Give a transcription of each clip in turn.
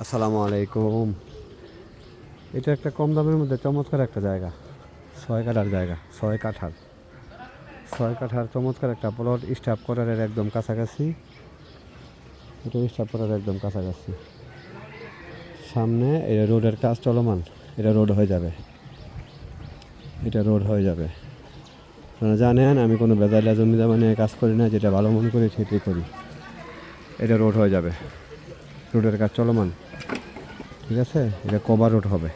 আসসালামু আলাইকুম। এটা একটা কম দামের মধ্যে চমৎকার একটা জায়গা, 6 কাঠার জায়গা। 6 কাঠার চমৎকার একটা প্লট, স্টাফ কোয়ার্টারের একদম কাছাকাছি। এটা স্টাফ কোয়ার্টারের একদম কাছাকাছি। সামনে এটা রোডের কাজ চলমান, এটা রোড হয়ে যাবে, এটা রোড হয়ে যাবে। আপনারা জানেন আমি কোনো বেজাইলা জমি জমা নিয়ে কাজ করি না, যেটা ভালো মনে করি সেটাই করি। এটা রোড হয়ে যাবে, রোডের কাজ চলমান, ঠিক আছে। এটা কভার রোড হবে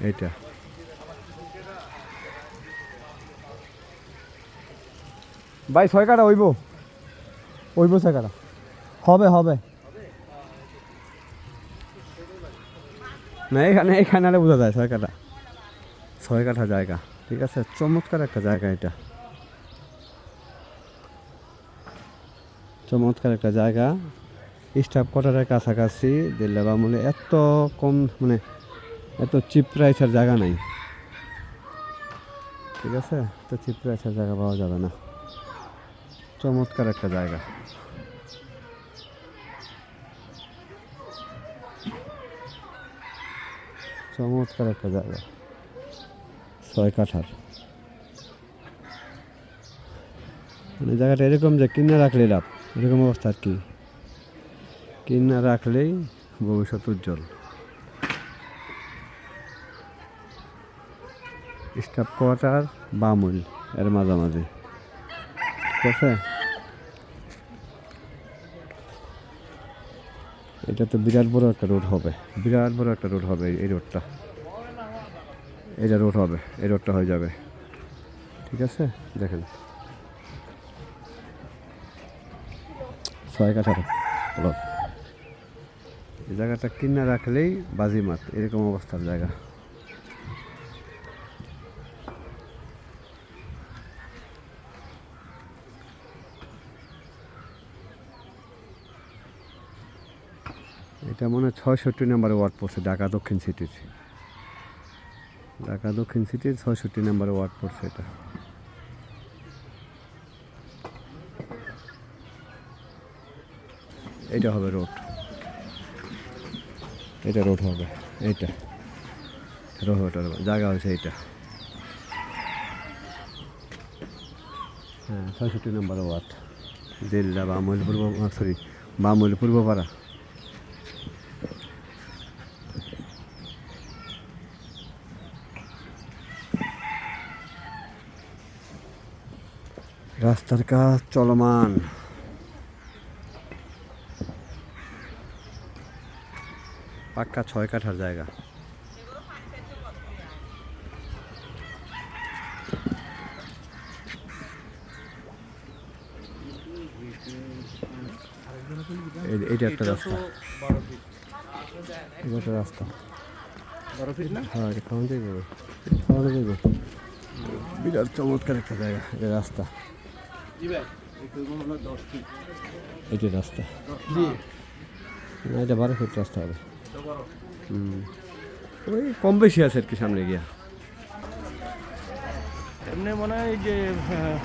এইটা। ভাই 6 কাঠা হইব, 6 কাঠা হবে হবে না, এখানে আরে বোঝা যায় 6 কাঠা, 6 কাঠা জায়গা, ঠিক আছে। চমৎকার একটা জায়গা এটা, চমৎকার একটা জায়গা। স্টাফ কোয়ার্টারের কাছাকাছি দিল্লা বামুলে এত কম, মানে এত চিপ প্রাইসের জায়গা নাই, ঠিক আছে। এত চিপ প্রাইসের জায়গা পাওয়া যাবে না। চমৎকার একটা জায়গা, চমৎকার একটা জায়গা, 6 কাঠার। মানে জায়গাটা এরকম যে কিনে রাখলেই লাভ, এরকম অবস্থা আর কি। কিনে রাখলেই ভবিষ্যৎ উজ্জ্বল। স্টাফ কোয়ার্টার বামুল এর মাঝামাঝি, ঠিক আছে। এটা তো বিরাট বড় একটা রোড হবে, বিরাট বড় একটা রোড হবে এই রোডটা, এটা রোড হবে, এই রোডটা হয়ে যাবে, ঠিক আছে। দেখেন 6 কাঠার প্লট, এই জায়গাটা কিনে রাখলেই বাজিমাত, এরকম অবস্থার জায়গা। এটা মনে হয় 66 নম্বরে ওয়ার্ড পড়ছে, ঢাকা দক্ষিণ সিটির, ঢাকা দক্ষিণ সিটির 66 নম্বরে ওয়ার্ড পড়ছে এটা। এটা হবে রোড, এটা রোড হবে, এইটা রোড হবে, জায়গা হয়েছে এইটা। হ্যাঁ, 66 নম্বর ওয়ার্ড, দিল্লা বামুল পূর্ব, সরি বামুল পূর্বপাড়া। রাস্তার কাজ চলমান, পাক্কা 6 কাঠার জায়গা। এইটা একটা রাস্তা, এটা একটা রাস্তা। হ্যাঁ, এটা খাওয়ানো যাইব, খাওয়ানো যাইব। বিরাট চমৎকার একটা জায়গা, এটা রাস্তা, এটা রাস্তা না, এটা 12 ফিট রাস্তা হবে। ওই কম বেশি আছে আর কি, সামনে গিয়া এমনি মনে হয় যে